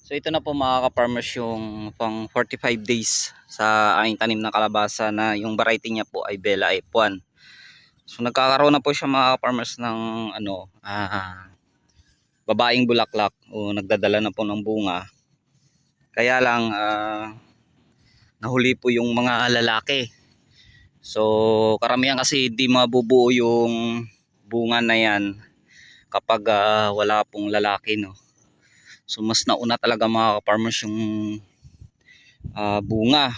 So ito na po mga ka-farmers yung pang 45 days sa aking tanim na kalabasa na yung variety niya po ay Bella F1. So nagkakaroon na po siya mga ka-farmers ng babaeng bulaklak o nagdadala na po ng bunga. Kaya lang nahuli po yung mga lalaki. So karamihan kasi di mabubuo yung bunga na yan kapag wala pong lalaki, no. So mas nauna talaga mga ka-farmers yung bunga.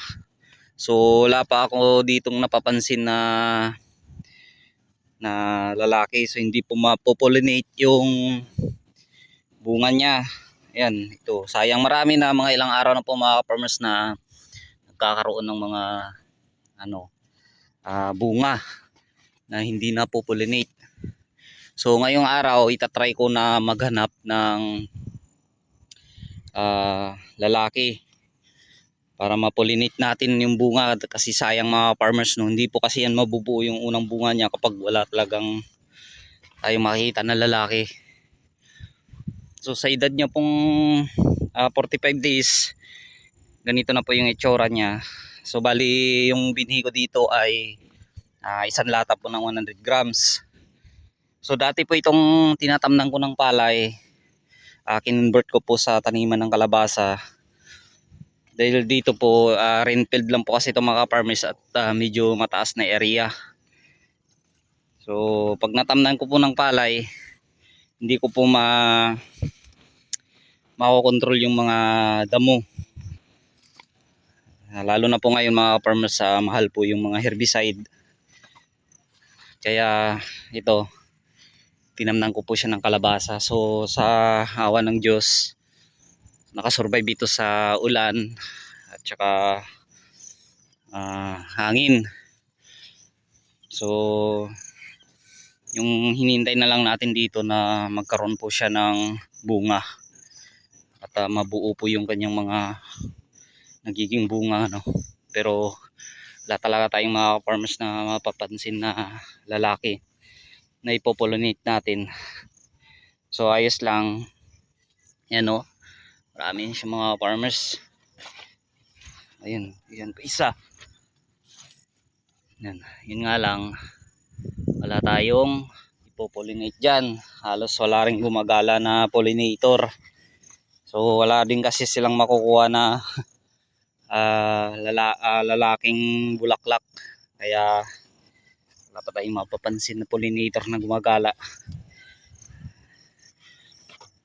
So wala pa ako ditong napapansin na lalaki, so hindi po mapopollinate yung bunga niya. Ayan, ito. Sayang, marami na, mga ilang araw na po mga farmers na nagkakaroon ng mga bunga na hindi na popollinate. So ngayong araw itatry ko na maghanap ng lalaki para ma-pollinate natin yung bunga, kasi sayang mga farmers, no, hindi po kasi yan mabubuo yung unang bunga niya kapag wala talagang tayo makikita na lalaki. So sa edad niya pong 45 days, ganito na po yung itsura niya. So bali yung binhi ko dito ay isang lata po ng 100 grams. So dati po itong tinatamnan ko ng palay, kinonvert ko po sa taniman ng kalabasa. Dahil dito po rainfield lang po kasi ito mga farmers at medyo mataas na area. So pag natamnan ko po ng palay, hindi ko po makokontrol yung mga damo. Lalo na po ngayon mga farmers, mahal po yung mga herbicide. Kaya ito, tinamnan ko po siya ng kalabasa. So sa awa ng Diyos, nakasurvive ito sa ulan at saka hangin. So yung hinihintay na lang natin dito na magkaroon po siya ng bunga at mabuo po yung kanyang mga nagiging bunga, no? Pero wala talaga tayong mga farmers na mapapansin na lalaki na ipopollinate natin. So ayos lang yan, no? Marami siya mga farmers. Ayun, yan pa isa. Yan, yun nga lang, wala tayong ipopollinate dyan. Halos wala rin gumagala na pollinator. So wala din kasi silang makukuha na lalaking bulaklak. Kaya wala pa tayong mapapansin na pollinator na gumagala.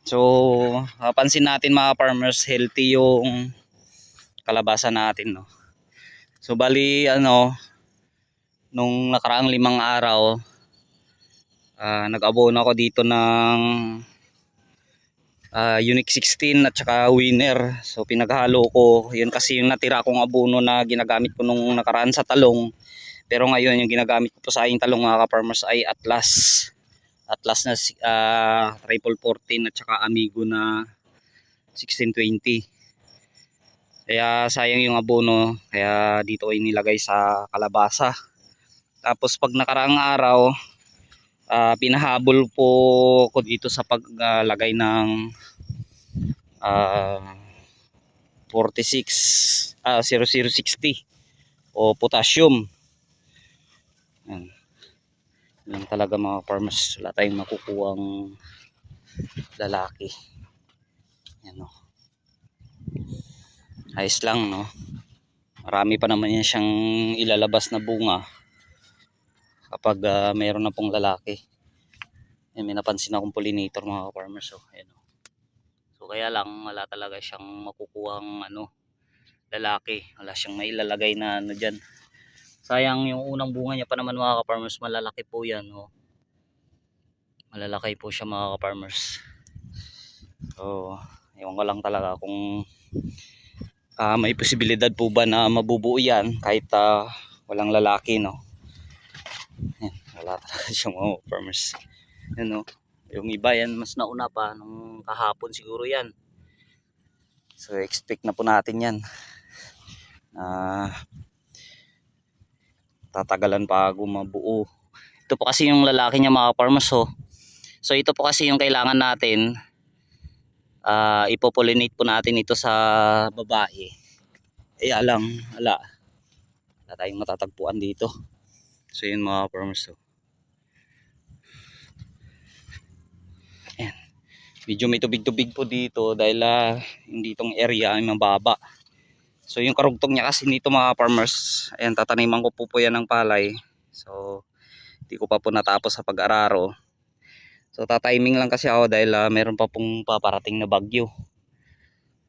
So mapansin natin mga farmers, healthy yung kalabasa natin, no? So bali nung nakaraang 5 araw, nag-abono ako dito ng Unique 16 at saka Winner. So pinaghalo ko yun kasi yung natira kong abono na ginagamit ko nung nakaraan sa talong. Pero ngayon yung ginagamit ko po sa aking talong mga ka-farmers ay Atlas na Triple 14 at saka Amigo na 1620. Kaya sayang yung abono, kaya dito ay nilagay sa kalabasa. Tapos pag nakaraang araw, pinahabol po ko dito sa paglagay ng 0060 o potassium. Yan lang talaga mga farmers, wala tayong makukuhang lalaki. Yan, no? Ayos lang, no? Marami pa naman yan siyang ilalabas na bunga kapag mayroon na pong lalaki. Yan, may napansin akong pollinator mga farmers. So, ayan, no? So kaya lang wala talaga siyang makukuhang lalaki. Wala siyang mailalagay na dyan. Sayang yung unang bunga niya pa naman mga ka-farmers, malalaki po yan, no? Malalaki po siya mga ka-farmers. So ewan ko lang talaga kung may posibilidad po ba na mabubuo yan kahit walang lalaki, no? Yan, wala talaga siyang mga farmers. Yan, no? Yung iba yan mas nauna pa nung kahapon siguro yan. So expect na po natin yan. Tatagalan pa bago mabuo. Ito po kasi yung lalaki niya mga farmers, oh. So ito po kasi yung kailangan natin Ipopollinate po natin ito sa babae. Lang, wala tayong matatagpuan dito. So yun mga farmers. So, ayan. Medyo may tubig-tubig po dito dahil hindi itong area ay mababa. So yung karugtong niya kasi nito mga farmers, ayan, tataniman ko po yan ng palay. So hindi ko pa po natapos sa pag-araro. So tatiming lang kasi ako dahil meron pa pong paparating na bagyo.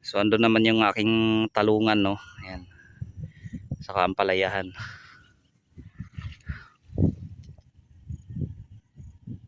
So andun naman yung aking talungan, no. Ayan. Saka ang palayahan.